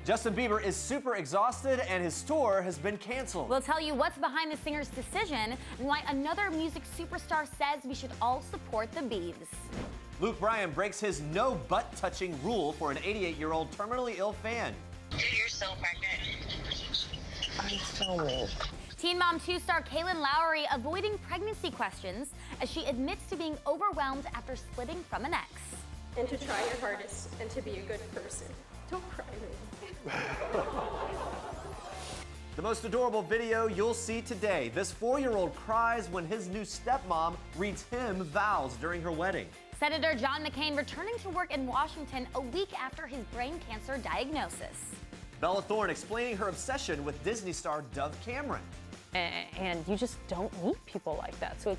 Justin Bieber is super exhausted and his tour has been canceled. We'll tell you what's behind the singer's decision and why another music superstar says we should all support the Biebs. Bryan breaks his no butt-touching rule for an 88-year-old terminally ill fan. Dude, you're so pregnant. I'm so weak. Teen Mom 2 star Caila Lowry avoiding pregnancy questions as she admits to being overwhelmed after splitting from an ex. And to try your hardest and to be a good person. Don't cry, baby. The most adorable video you'll see today. This 4-year-old cries when his new stepmom reads him vows during her wedding. Senator John McCain returning to work in Washington a week after his brain cancer diagnosis. Bella Thorne explaining her obsession with Disney star Dove Cameron. And you just don't meet people like that. So I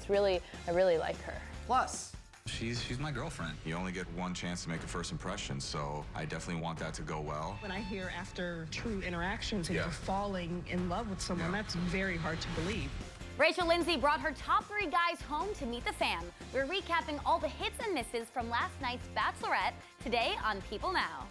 really like her. Plus, She's my girlfriend. You only get one chance to make a first impression, so I definitely want that to go well. When I hear after true interactions and you're falling in love with someone, that's very hard to believe. Rachel Lindsay brought her top 3 guys home to meet the fam. We're recapping all the hits and misses from last night's Bachelorette today on People Now.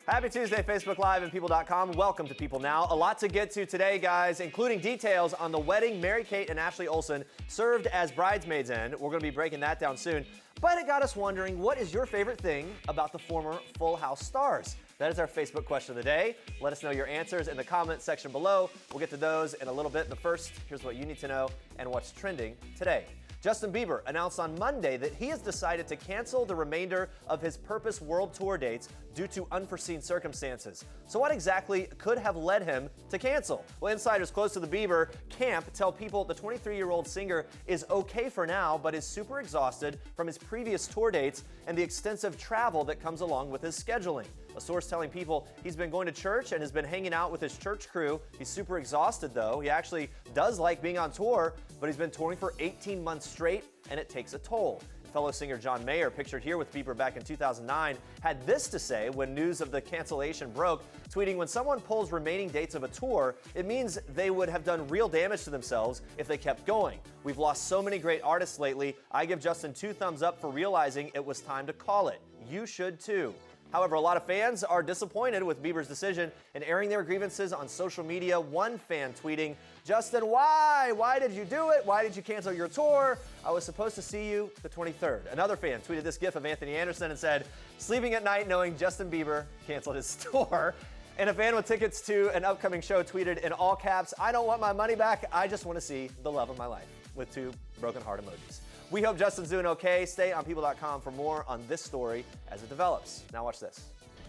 Happy Tuesday, Facebook Live and People.com. Welcome to People Now. A lot to get to today, guys, including details on the wedding Mary-Kate and Ashley Olsen served as bridesmaids in. We're going to be breaking that down soon. But it got us wondering, what is your favorite thing about the former Full House stars? That is our Facebook question of the day. Let us know your answers in the comment section below. We'll get to those in a little bit, but first, here's what you need to know and what's trending today. Justin Bieber announced on Monday that he has decided to cancel the remainder of his Purpose World Tour dates due to unforeseen circumstances. So what exactly could have led him to cancel? Well, insiders close to the Bieber camp tell People the 23-year-old singer is okay for now, but is super exhausted from his previous tour dates and the extensive travel that comes along with his scheduling. A source telling People he's been going to church and has been hanging out with his church crew. He's super exhausted, though. He actually does like being on tour, but he's been touring for 18 months straight, and it takes a toll. Fellow singer John Mayer, pictured here with Bieber back in 2009, had this to say when news of the cancellation broke, tweeting, "When someone pulls remaining dates of a tour, it means they would have done real damage to themselves if they kept going. We've lost so many great artists lately. I give Justin 2 thumbs up for realizing it was time to call it. You should too." However, a lot of fans are disappointed with Bieber's decision and airing their grievances on social media. One fan tweeting, "Justin, why? Why did you do it? Why did you cancel your tour? I was supposed to see you the 23rd. Another fan tweeted this gif of Anthony Anderson and said, "Sleeping at night knowing Justin Bieber canceled his tour." And a fan with tickets to an upcoming show tweeted in all caps, "I don't want my money back. I just want to see the love of my life," with 2 broken heart emojis. We hope Justin's doing okay. Stay on People.com for more on this story as it develops. Now watch this.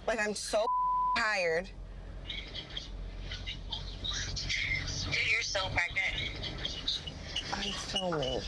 Like, I'm so tired. Dude, you're so pregnant. I'm so weak.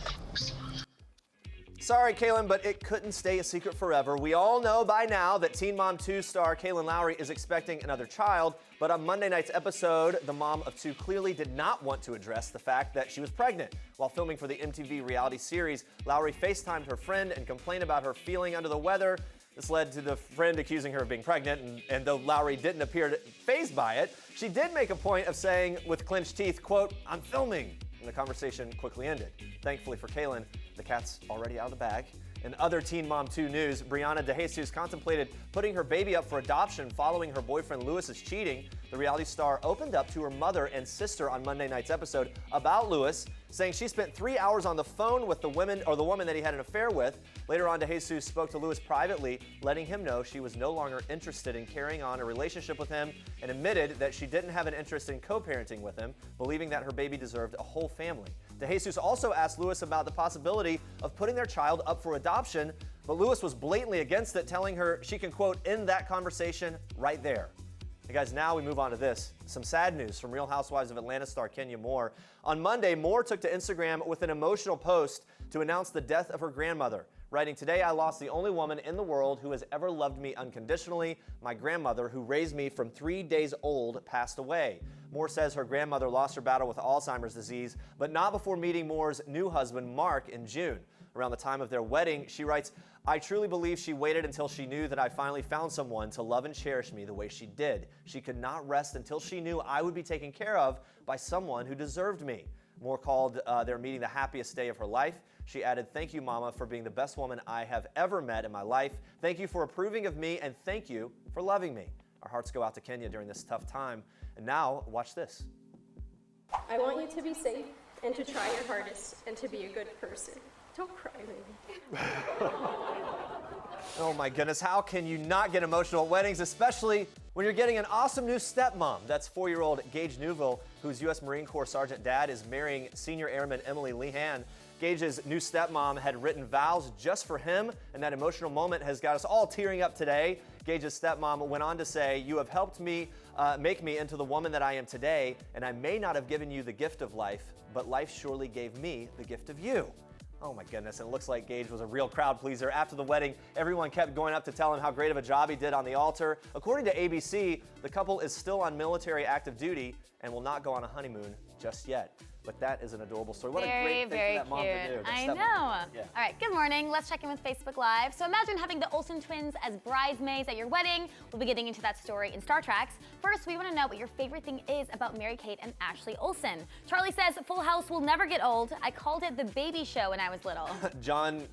Sorry, Cailin, but it couldn't stay a secret forever. We all know by now that Teen Mom 2 star Caila Lowry is expecting another child, but on Monday night's episode, the mom of 2 clearly did not want to address the fact that she was pregnant. While filming for the MTV reality series, Lowry FaceTimed her friend and complained about her feeling under the weather. This led to the friend accusing her of being pregnant, and though Lowry didn't appear fazed by it, she did make a point of saying with clenched teeth, quote, "I'm filming," and the conversation quickly ended. Thankfully for Cailin, the cat's already out of the bag. In other Teen Mom 2 news, Brianna DeJesus contemplated putting her baby up for adoption following her boyfriend Lewis's cheating. The reality star opened up to her mother and sister on Monday night's episode about Lewis, saying she spent 3 hours on the phone with the woman that he had an affair with. Later on, DeJesus spoke to Lewis privately, letting him know she was no longer interested in carrying on a relationship with him and admitted that she didn't have an interest in co-parenting with him, believing that her baby deserved a whole family. DeJesus also asked Lewis about the possibility of putting their child up for adoption, but Lewis was blatantly against it, telling her she can, quote, "end that conversation right there." Hey guys, now we move on to this. Some sad news from Real Housewives of Atlanta star Kenya Moore. On Monday, Moore took to Instagram with an emotional post to announce the death of her grandmother, writing, "Today I lost the only woman in the world who has ever loved me unconditionally. My grandmother, who raised me from 3 days old, passed away." Moore says her grandmother lost her battle with Alzheimer's disease, but not before meeting Moore's new husband, Mark, in June. Around the time of their wedding, she writes, "I truly believe she waited until she knew that I finally found someone to love and cherish me the way she did. She could not rest until she knew I would be taken care of by someone who deserved me. Moore called their meeting the happiest day of her life. She added, "Thank you, Mama, for being the best woman I have ever met in my life. Thank you for approving of me, and thank you for loving me." Our hearts go out to Kenya during this tough time. And now, watch this. I want you to be safe and to try your hardest and to be a good person. Don't cry, baby. Oh my goodness, how can you not get emotional at weddings, especially when you're getting an awesome new stepmom? That's 4-year-old Gage Newville, whose U.S. Marine Corps Sergeant dad is marrying Senior Airman Emily Lehan. Gage's new stepmom had written vows just for him, and that emotional moment has got us all tearing up today. Gage's stepmom went on to say, "You have helped me make me into the woman that I am today, and I may not have given you the gift of life, but life surely gave me the gift of you." Oh my goodness, and it looks like Gage was a real crowd pleaser. After the wedding, everyone kept going up to tell him how great of a job he did on the altar. According to ABC, the couple is still on military active duty and will not go on a honeymoon just yet. But that is an adorable story. What a great thing for that mom to do. I know. Yeah. All right, good morning. Let's check in with Facebook Live. So imagine having the Olsen twins as bridesmaids at your wedding. We'll be getting into that story in Star Treks. First, we want to know what your favorite thing is about Mary-Kate and Ashley Olsen. Charlie says, "Full House will never get old. I called it the baby show when I was little." John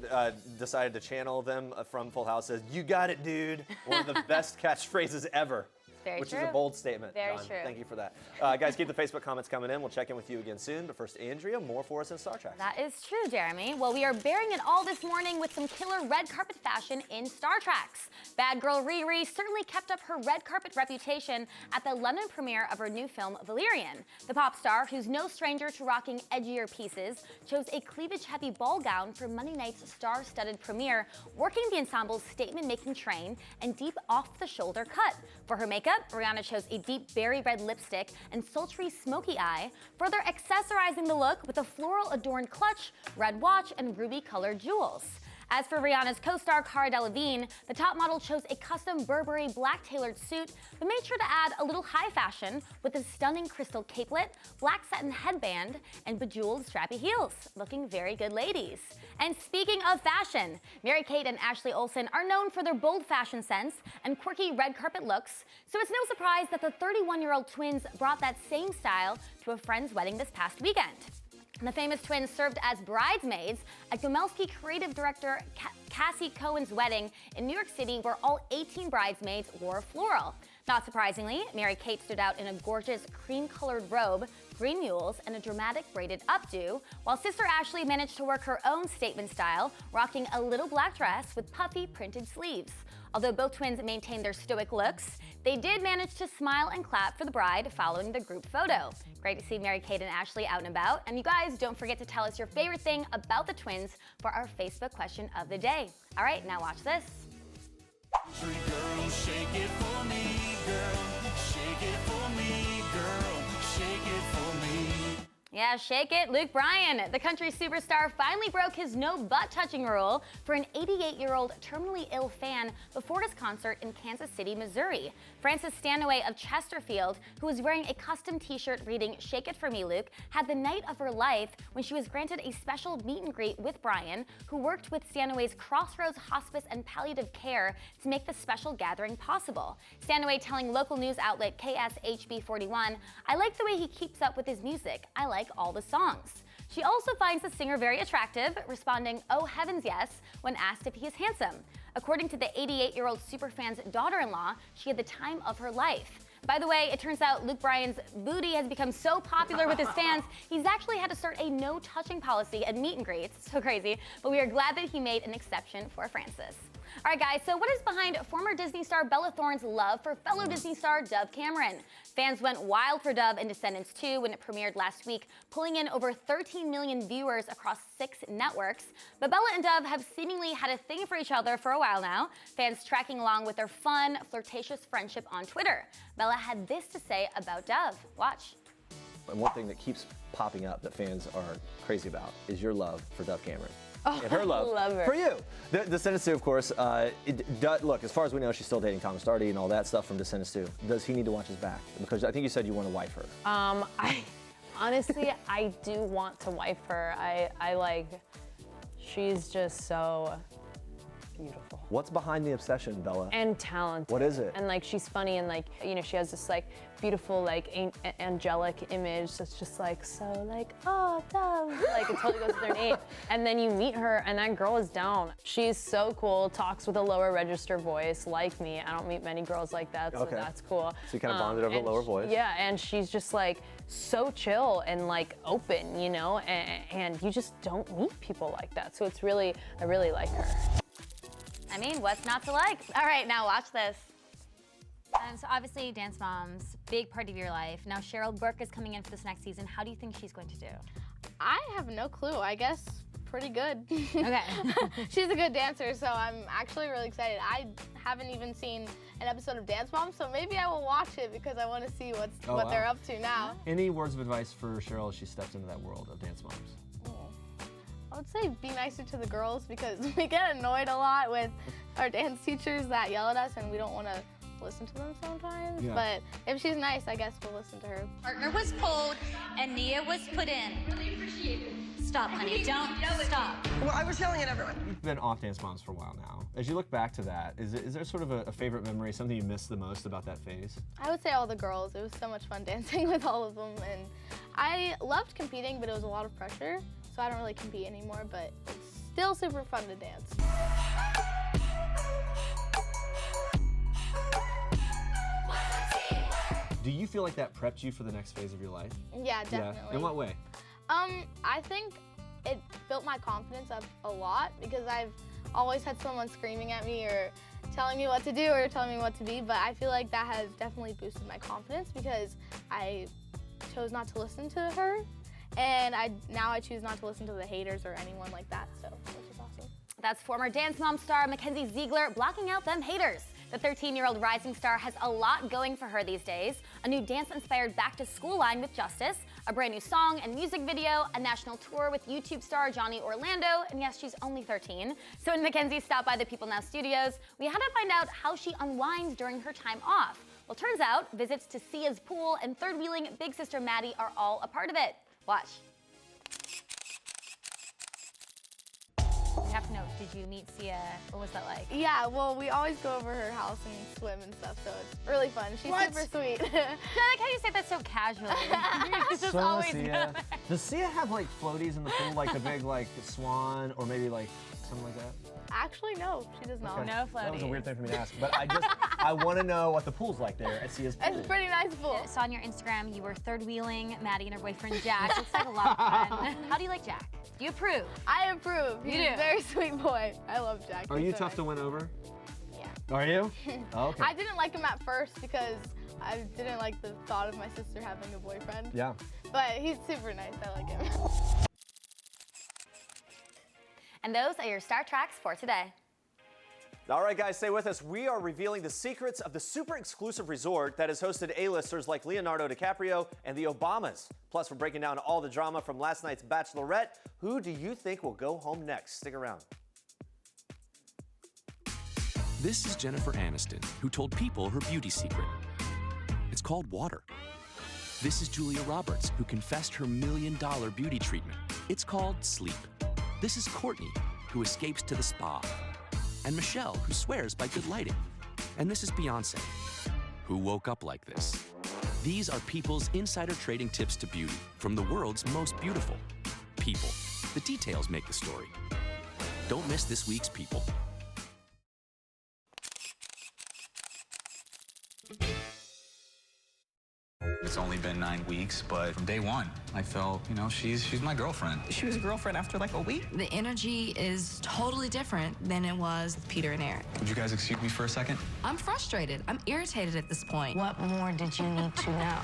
decided to channel them from Full House, says, "You got it, dude." One of the best catchphrases ever. Very Which true. is a bold statement, Very John. true. Thank you for that. Guys, keep the Facebook comments coming in. We'll check in with you again soon. But first, Andrea, more for us in Star Trek. That is true, Jeremy. Well, we are bearing it all this morning with some killer red carpet fashion in Star Treks. Bad girl Riri certainly kept up her red carpet reputation at the London premiere of her new film, Valerian. The pop star, who's no stranger to rocking edgier pieces, chose a cleavage-heavy ball gown for Monday night's star-studded premiere, working the ensemble's statement-making train and deep off-the-shoulder cut. For her makeup, Rihanna chose a deep berry red lipstick and sultry smoky eye, further accessorizing the look with a floral-adorned clutch, red watch, and ruby-colored jewels. As for Rihanna's co-star Cara Delevingne, the top model chose a custom Burberry black tailored suit, but made sure to add a little high fashion with a stunning crystal capelet, black satin headband, and bejeweled strappy heels. Looking very good, ladies. And speaking of fashion, Mary-Kate and Ashley Olsen are known for their bold fashion sense and quirky red carpet looks, so it's no surprise that the 31-year-old twins brought that same style to a friend's wedding this past weekend. The famous twins served as bridesmaids at Boehlke creative director Cassie Cohen's wedding in New York City, where all 18 bridesmaids wore floral. Not surprisingly, Mary-Kate stood out in a gorgeous cream-colored robe, green mules, and a dramatic braided updo, while sister Ashley managed to work her own statement style, rocking a little black dress with puffy printed sleeves. Although both twins maintained their stoic looks, they did manage to smile and clap for the bride following the group photo. Great to see Mary-Kate and Ashley out and about. And you guys, don't forget to tell us your favorite thing about the twins for our Facebook question of the day. All right, now watch this. Girl, shake it for me, girl. Shake it for me, girl. Shake it for me. Yeah, shake it. Luke Bryan, the country superstar, finally broke his no butt touching rule for an 88-year-old terminally ill fan before his concert in Kansas City, Missouri. Frances Stanaway of Chesterfield, who was wearing a custom t-shirt reading "Shake It For Me, Luke," had the night of her life when she was granted a special meet and greet with Bryan, who worked with Stanaway's Crossroads Hospice and Palliative Care to make the special gathering possible. Stanaway telling local news outlet KSHB41, "I like the way he keeps up with his music. I like all the songs." She also finds the singer very attractive, responding, "Oh heavens yes," when asked if he is handsome. According to the 88-year-old superfan's daughter-in-law, she had the time of her life. By the way, it turns out Luke Bryan's booty has become so popular with his fans, he's actually had to start a no-touching policy at meet and greets. So crazy, but we are glad that he made an exception for Frances. All right, guys, so what is behind former Disney star Bella Thorne's love for fellow Disney star Dove Cameron? Fans went wild for Dove in Descendants 2 when it premiered last week, pulling in over 13 million viewers across 6 networks. But Bella and Dove have seemingly had a thing for each other for a while now, fans tracking along with their fun, flirtatious friendship on Twitter. Bella had this to say about Dove. Watch. And one thing that keeps popping up that fans are crazy about is your love for Dove Cameron. Oh, And her love her. for you. The Descendants 2, of course, look, as far as we know, she's still dating Thomas Darty and all that stuff from Descendants 2. Does he need to watch his back? Because I think you said you want to wife her. Honestly, I do want to wife her. She's just so beautiful. What's behind the obsession, Bella? And talented. What is it? And like she's funny and like, you know, she has this like beautiful like angelic image that's just like so like, oh, love. Like it totally goes with her name. And then you meet her and that girl is down. She's so cool, talks with a lower register voice like me. I don't meet many girls like that, so that's cool. So you kind of bonded over the lower voice? Yeah, and she's just like so chill and like open, you know, and you just don't meet people like that. So it's really, I really like her. I mean, what's not to like? All right, now watch this. So obviously, Dance Moms, big part of your life. Now Cheryl Burke is coming in for this next season. How do you think she's going to do? I have no clue. I guess pretty good. Okay. She's a good dancer, so I'm actually really excited. I haven't even seen an episode of Dance Moms, so maybe I will watch it because I want to see what they're up to now. Any words of advice for Cheryl as she steps into that world of Dance Moms? I would say be nicer to the girls because we get annoyed a lot with our dance teachers that yell at us and we don't want to listen to them sometimes. Yeah. But if she's nice, I guess we'll listen to her. Partner was pulled and Nia was put in. Really appreciate it. Stop, honey, don't stop. Well, I was yelling at everyone. You've been off Dance Moms for a while now. As you look back to that, is there sort of a favorite memory, something you miss the most about that phase? I would say all the girls. It was so much fun dancing with all of them. And I loved competing, but it was a lot of pressure. So I don't really compete anymore, but it's still super fun to dance. Do you feel like that prepped you for the next phase of your life? Yeah, definitely. Yeah. In what way? I think it built my confidence up a lot because I've always had someone screaming at me or telling me what to do or telling me what to be, but I feel like that has definitely boosted my confidence because I chose not to listen to her, and now I choose not to listen to the haters or anyone like that, so which is awesome. That's former Dance Mom star Mackenzie Ziegler blocking out them haters. The 13-year-old rising star has a lot going for her these days. A new dance-inspired back-to-school line with Justice, a brand new song and music video, a national tour with YouTube star Johnny Orlando, and yes, she's only 13. So when Mackenzie stopped by the People Now studios, we had to find out how she unwinds during her time off. Well, turns out visits to Sia's pool and third-wheeling big sister Maddie are all a part of it. Watch. I have to know, did you meet Sia? What was that like? Yeah, well, we always go over her house and swim and stuff, so it's really fun. She's super sweet. I like how you say that so casually. It's just So always Sia. Does Sia have like floaties in the pool, like the big like swan, or maybe like something like that? Actually, no, she does not. Okay. No floaties. That was a weird thing for me to ask, but I want to know what the pool's like there at Sia's pool. It's a pretty nice pool. I saw on your Instagram you were third-wheeling Maddie and her boyfriend Jack. Looks like a lot of fun. How do you like Jack? Do you approve? I approve. He's a very sweet boy. I love Jack. Are you tough to win over? Yeah. Are you? Oh, okay. I didn't like him at first because I didn't like the thought of my sister having a boyfriend. Yeah. But he's super nice. I like him. And those are your Star Tracks for today. All right, guys, stay with us. We are revealing the secrets of the super exclusive resort that has hosted A-listers like Leonardo DiCaprio and the Obamas. Plus, we're breaking down all the drama from last night's Bachelorette. Who do you think will go home next? Stick around. This is Jennifer Aniston, who told people her beauty secret. It's called water. This is Julia Roberts, who confessed her $1 million beauty treatment. It's called sleep. This is Courtney, who escapes to the spa. And Michelle, who swears by good lighting. And this is Beyonce, who woke up like this. These are people's insider trading tips to beauty from the world's most beautiful people. The details make the story. Don't miss this week's People. It's only been 9 weeks, but from day one, I felt, you know, she's my girlfriend. She was a girlfriend after like a week. The energy is totally different than it was with Peter and Eric. Would you guys excuse me for a second? I'm frustrated. I'm irritated at this point. What more did you need to know?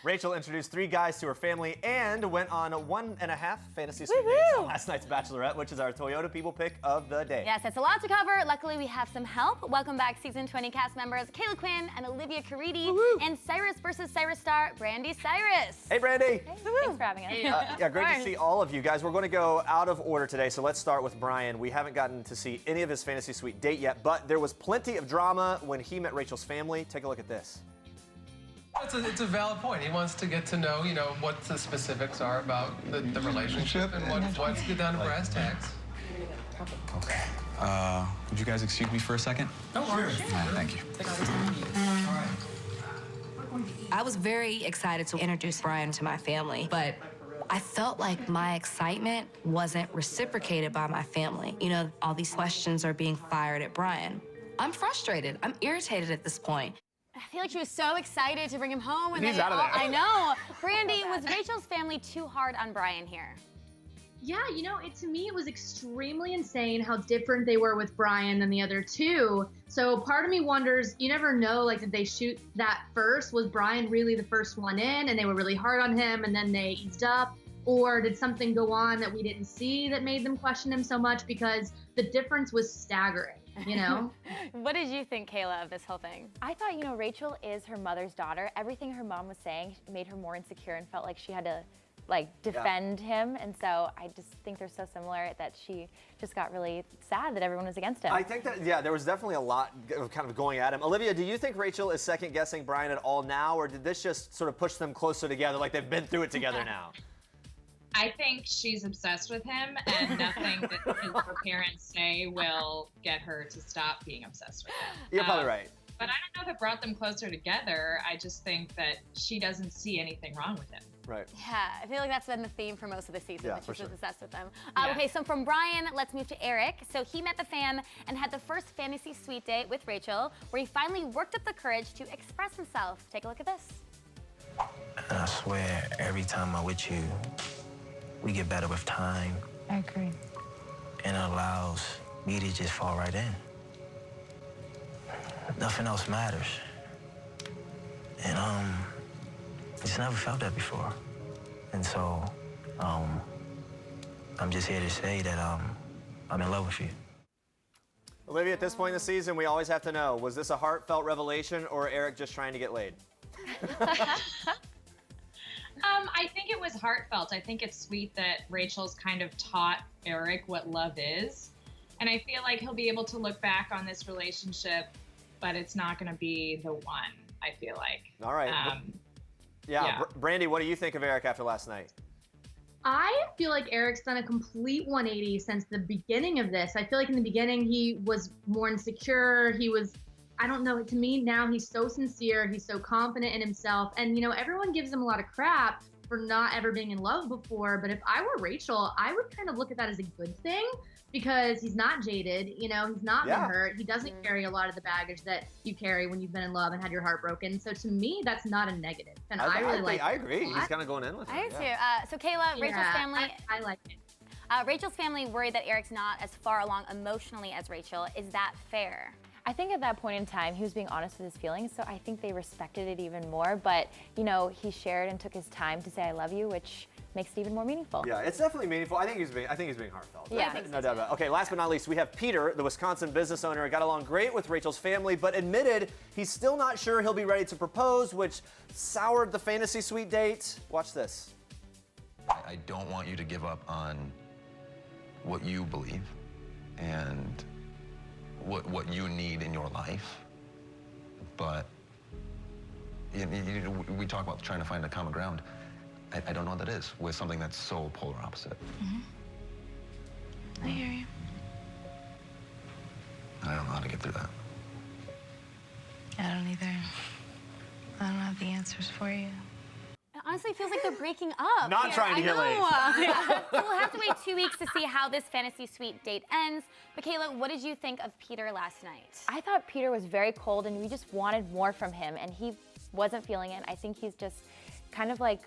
Rachel introduced 3 guys to her family and went on 1.5 fantasy suite dates on last night's Bachelorette, which is our Toyota People pick of the day. Yes, it's a lot to cover. Luckily, we have some help. Welcome back, Season 20 cast members Caila Quinn and Olivia Caridi, and Cyrus versus Cyrus star Brandi Cyrus. Hey, Brandi. Hey, thanks for having us. Yeah, great to see all of you guys. We're going to go out of order today, so let's start with Bryan. We haven't gotten to see any of his fantasy suite date yet, but there was plenty of drama when he met Rachel's family. Take a look at this. It's a valid point. He wants to get to know, what the specifics are about the relationship and what's get down to brass tacks. Okay. Would you guys excuse me for a second? Don't worry. Thank you. I was very excited to introduce Bryan to my family, but I felt like my excitement wasn't reciprocated by my family. You know, all these questions are being fired at Bryan. I'm frustrated. I'm irritated at this point. I feel like she was so excited to bring him home. And He's then out of there. I know. Brandi, was Rachel's family too hard on Bryan here? Yeah, you know, to me, it was extremely insane how different they were with Bryan than the other two. So part of me wonders, you never know, like, did they shoot that first? Was Bryan really the first one in and they were really hard on him and then they eased up? Or did something go on that we didn't see that made them question him so much? Because the difference was staggering, you know? What did you think, Caila, of this whole thing? I thought, you know, Rachel is her mother's daughter. Everything her mom was saying made her more insecure and felt like she had to defend him, and so I just think they're so similar that she just got really sad that everyone was against him. I think that, there was definitely a lot of kind of going at him. Olivia, do you think Rachel is second guessing Bryan at all now, or did this just sort of push them closer together, like they've been through it together now? I think she's obsessed with him, and nothing that her parents say will get her to stop being obsessed with him. You're probably right. But I don't know if it brought them closer together. I just think that she doesn't see anything wrong with him. Right. Yeah, I feel like that's been the theme for most of the season, that she's obsessed with them. Yeah. Okay, so from Bryan, let's move to Eric. So he met the fam and had the first fantasy suite date with Rachel, where he finally worked up the courage to express himself. Take a look at this. And I swear, every time I'm with you, we get better with time. I agree. And it allows me to just fall right in. Nothing else matters. And I just never felt that before. And so, I'm just here to say that I'm in love with you. Olivia, at this point in the season, we always have to know, was this a heartfelt revelation or Eric just trying to get laid? I think it was heartfelt. I think it's sweet that Rachel's kind of taught Eric what love is. And I feel like he'll be able to look back on this relationship, but it's not going to be the one, I feel like. All right. Yeah. Brandi, what do you think of Eric after last night? I feel like Eric's done a complete 180 since the beginning of this. I feel like in the beginning he was more insecure. He was, I don't know, to me now he's so sincere. He's so confident in himself. And, you know, everyone gives him a lot of crap for not ever being in love before. But if I were Rachel, I would kind of look at that as a good thing because he's not jaded. You know, he's not been hurt. He doesn't carry a lot of the baggage that you carry when you've been in love and had your heart broken. So to me, that's not a negative. And I really like I agree. He's kind of going in with it. I do too. So Caila, Rachel's family. I like it. Rachel's family worried that Eric's not as far along emotionally as Rachel. Is that fair? I think at that point in time, he was being honest with his feelings, so I think they respected it even more. But, you know, he shared and took his time to say I love you, which makes it even more meaningful. Yeah, it's definitely meaningful. I think he's being heartfelt. Yeah. No doubt about it. Okay, last but not least, we have Peter, the Wisconsin business owner, got along great with Rachel's family, but admitted he's still not sure he'll be ready to propose, which soured the fantasy suite date. Watch this. I don't want you to give up on what you believe and what you need in your life, but we talk about trying to find a common ground. I don't know what that is with something that's so polar opposite. I hear you. I don't know how to get through that. I don't either. I don't have the answers for you. It honestly feels like they're breaking up. Not trying to get laid. So we'll have to wait 2 weeks to see how this fantasy suite date ends. But Caila, what did you think of Peter last night? I thought Peter was very cold and we just wanted more from him and he wasn't feeling it. I think he's just kind of like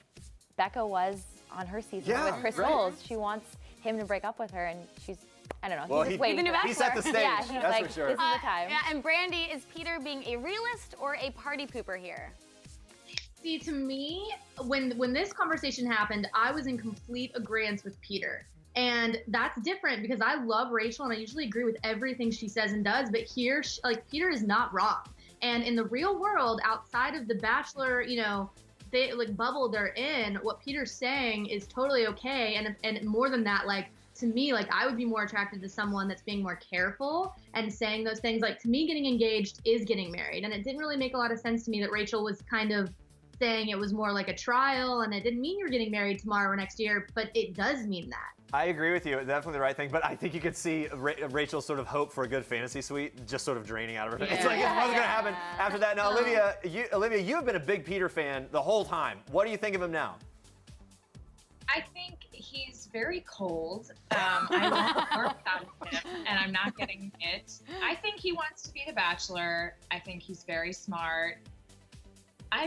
Becca was on her season with Chris Knowles. She wants him to break up with her and she's, I don't know, Well, he's just waiting. he set the stage, Yeah, he's that's like, for sure. this is the time. Yeah, and Brandi, is Peter being a realist or a party pooper here? See, to me, when this conversation happened, I was in complete agreement with Peter. And that's different because I love Rachel and I usually agree with everything she says and does, but here, Peter is not wrong. And in the real world, outside of the Bachelor, you know, bubble they're in, what Peter's saying is totally okay. And more than that, to me, I would be more attracted to someone that's being more careful and saying those things. To me, getting engaged is getting married. And it didn't really make a lot of sense to me that Rachel was kind of saying it was more like a trial and it didn't mean you're getting married tomorrow or next year, but it does mean that. I agree with you. Definitely the right thing. But I think you could see Rachel's sort of hope for a good fantasy suite just sort of draining out of her. It's like it wasn't going to happen after that. Now, Olivia, you have been a big Peter fan the whole time. What do you think of him now? I think he's very cold. I want more out of him, and I'm not getting it. I think he wants to be the Bachelor. I think he's very smart.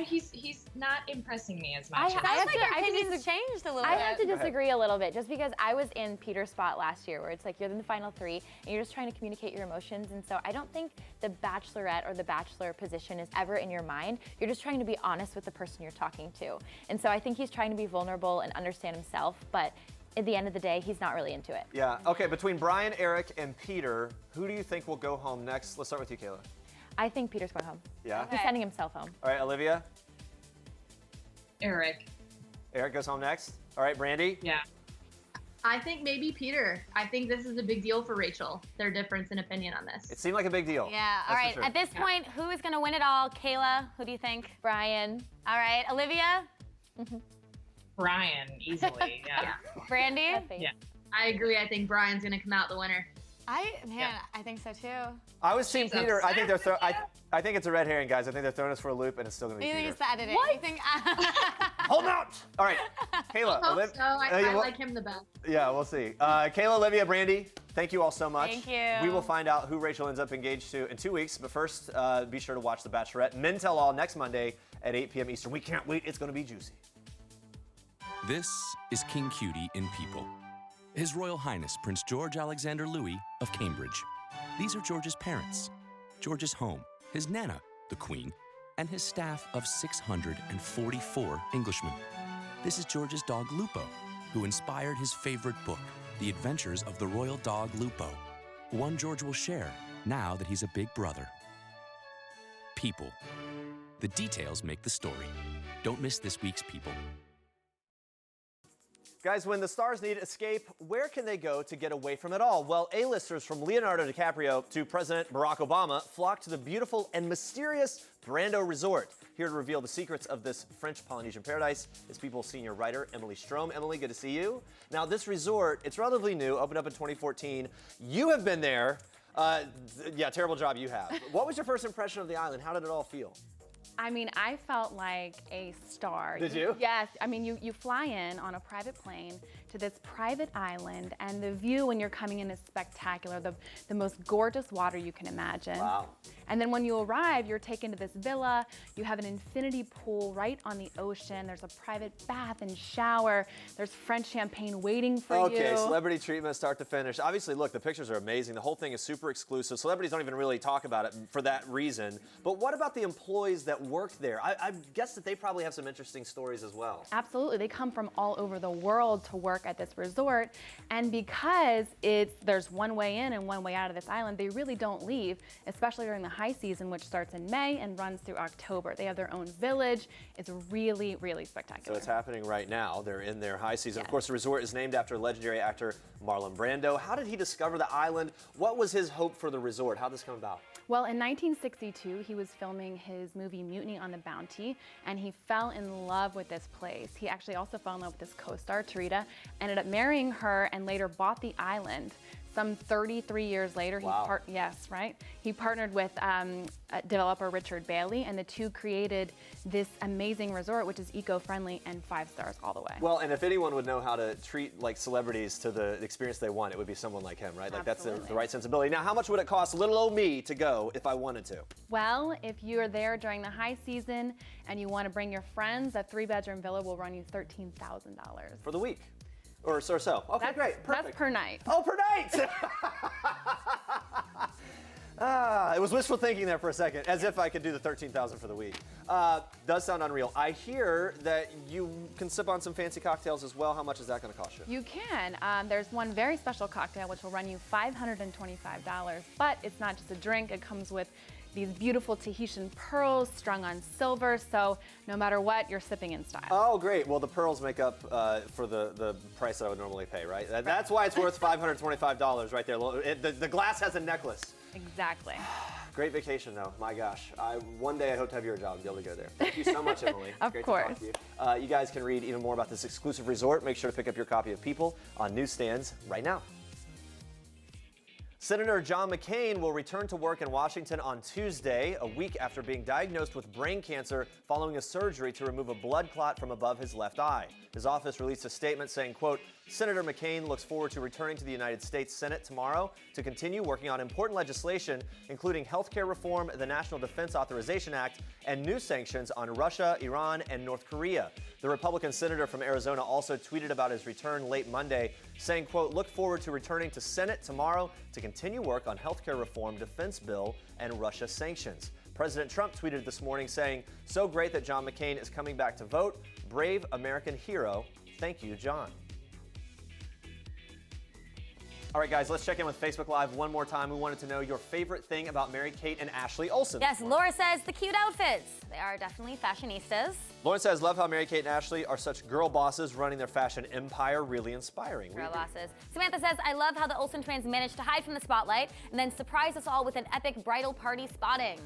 He's not impressing me as much. I think he's changed a little bit. I have to disagree a little bit, just because I was in Peter's spot last year, where it's like you're in the final three and you're just trying to communicate your emotions, and so I don't think the Bachelorette or the Bachelor position is ever in your mind. You're just trying to be honest with the person you're talking to, and so I think he's trying to be vulnerable and understand himself, but at the end of the day, he's not really into it. Yeah. Okay. Between Bryan, Eric, and Peter, who do you think will go home next? Let's start with you, Caila. I think Peter's going home. Yeah? He's sending himself home. All right, Olivia? Eric. Eric goes home next. All right, Brandi? Yeah. I think maybe Peter. I think this is a big deal for Rachel, their difference in opinion on this. It seemed like a big deal. Yeah, all right. Sure. At this point, who is going to win it all? Caila, who do you think? Bryan. All right, Olivia? Bryan, easily, yeah. Brandi? Yeah. I agree. I think Bryan's going to come out the winner. I think so too. I was seeing Peter. I think they're I think it's a red herring, guys. I think they're throwing us for a loop, and it's still going to be You Peter. think it's the editing? What? You think? Hold out! All right, Caila. I hope so. I like him the best. Yeah, we'll see. Caila, Olivia, Brandi, thank you all so much. Thank you. We will find out who Rachel ends up engaged to in 2 weeks. But first, be sure to watch The Bachelorette. Men Tell All next Monday at 8 p.m. Eastern. We can't wait. It's going to be juicy. This is King Cutie in People. His Royal Highness Prince George Alexander Louis of Cambridge. These are George's parents, George's home, his Nana, the Queen, and his staff of 644 Englishmen. This is George's dog Lupo, who inspired his favorite book, The Adventures of the Royal Dog Lupo, one George will share now that he's a big brother. People. The details make the story. Don't miss this week's People. Guys, when the stars need escape, where can they go to get away from it all? Well, A-listers from Leonardo DiCaprio to President Barack Obama flocked to the beautiful and mysterious Brando Resort. Here to reveal the secrets of this French Polynesian paradise is People's senior writer, Emily Strom. Emily, good to see you. Now, this resort, it's relatively new, opened up in 2014. You have been there. Yeah, terrible job you have. What was your first impression of the island? How did it all feel? I mean, I felt like a star. Did you? Yes. I mean, you fly in on a private plane to this private island, and the view when you're coming in is spectacular. The most gorgeous water you can imagine. Wow. And then when you arrive, you're taken to this villa. You have an infinity pool right on the ocean. There's a private bath and shower. There's French champagne waiting for you. Okay, celebrity treatment start to finish. Obviously, look, the pictures are amazing. The whole thing is super exclusive. Celebrities don't even really talk about it for that reason. But what about the employees that worked there? I guess that they probably have some interesting stories as well. Absolutely. They come from all over the world to work at this resort. And because there's one way in and one way out of this island, they really don't leave, especially during the high season, which starts in May and runs through October. They have their own village. It's really, really spectacular. So it's happening right now. They're in their high season. Yes. Of course, the resort is named after legendary actor Marlon Brando. How did he discover the island? What was his hope for the resort? How did this come about? Well, in 1962, he was filming his movie Mutiny on the Bounty, and he fell in love with this place. He actually also fell in love with his co-star, Tarita, ended up marrying her, and later bought the island. Some 33 years later, wow. He partnered with developer Richard Bailey, and the two created this amazing resort, which is eco-friendly and 5 stars all the way. Well, and if anyone would know how to treat like celebrities to the experience they want, it would be someone like him, right? Like Absolutely. That's the right sensibility. Now, how much would it cost little old me to go if I wanted to? Well, if you're there during the high season and you want to bring your friends, a 3-bedroom villa will run you $13,000 for the week. Or so. Okay, great. Perfect. That's per night. Oh, per night! It was wishful thinking there for a second, as if I could do the $13,000 for the week. Does sound unreal. I hear that you can sip on some fancy cocktails as well. How much is that going to cost you? You can. There's one very special cocktail which will run you $525, but it's not just a drink. It comes with these beautiful Tahitian pearls strung on silver, so no matter what, you're sipping in style. Oh, great. Well, the pearls make up for the price that I would normally pay, right? That's why it's worth $525 right there. The glass has a necklace. Exactly. Great vacation, though. My gosh. One day I hope to have your job and be able to go there. Thank you so much, Emily. Of Great course. to talk to you. You guys can read even more about this exclusive resort. Make sure to pick up your copy of People on newsstands right now. Senator John McCain will return to work in Washington on Tuesday, a week after being diagnosed with brain cancer following a surgery to remove a blood clot from above his left eye. His office released a statement saying, quote, Senator McCain looks forward to returning to the United States Senate tomorrow to continue working on important legislation, including health care reform, the National Defense Authorization Act, and new sanctions on Russia, Iran, and North Korea. The Republican senator from Arizona also tweeted about his return late Monday, saying, quote, look forward to returning to Senate tomorrow to continue work on health care reform, defense bill, and Russia sanctions. President Trump tweeted this morning saying, so great that John McCain is coming back to vote. Brave American hero. Thank you, John. All right, guys, let's check in with Facebook Live one more time. We wanted to know your favorite thing about Mary-Kate and Ashley Olsen. Yes, Laura says the cute outfits. They are definitely fashionistas. Lauren says, love how Mary-Kate and Ashley are such girl bosses running their fashion empire. Really inspiring. Girl bosses. Samantha says, I love how the Olsen twins managed to hide from the spotlight and then surprise us all with an epic bridal party spotting.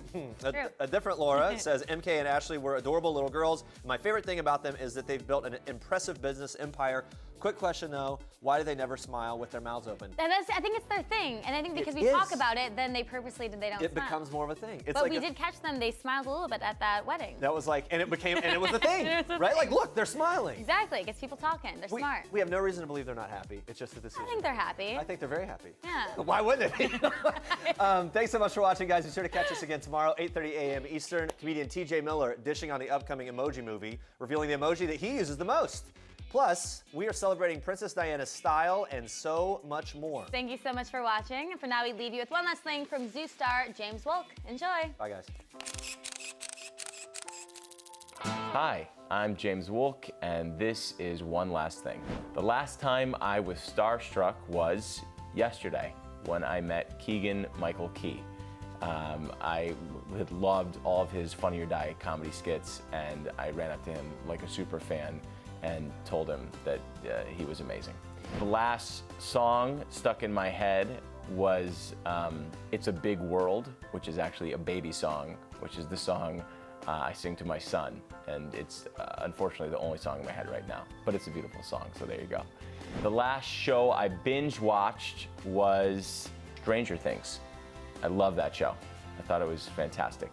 A different Laura says, MK and Ashley were adorable little girls. My favorite thing about them is that they've built an impressive business empire. Quick question though, why do they never smile with their mouths open? I think it's their thing, and I think because we talk about it, then they purposely they don't. It smile. becomes more of a thing. It's but like we did catch them; they smiled a little bit at that wedding. That was like, and it was a thing, right? Like, look, they're smiling. Exactly, it gets people talking. They're smart. We have no reason to believe they're not happy. It's just that this is. I think they're happy. I think they're very happy. Yeah. Why wouldn't it be? Thanks so much for watching, guys. Be sure to catch us again tomorrow, 8:30 a.m. Eastern. Comedian TJ Miller dishing on the upcoming Emoji Movie, revealing the emoji that he uses the most. Plus, we are celebrating Princess Diana's style and so much more. Thank you so much for watching. And for now, we leave you with one last thing from Zoo star James Wolk. Enjoy. Bye, guys. Hi, I'm James Wolk, and this is One Last Thing. The last time I was starstruck was yesterday when I met Keegan-Michael Key. I had loved all of his Funny or Die comedy skits, and I ran up to him like a super fan and told him that he was amazing. The last song stuck in my head was It's a Big World, which is actually a baby song, which is the song I sing to my son. And it's unfortunately the only song in my head right now, but it's a beautiful song, so there you go. The last show I binge watched was Stranger Things. I love that show. I thought it was fantastic.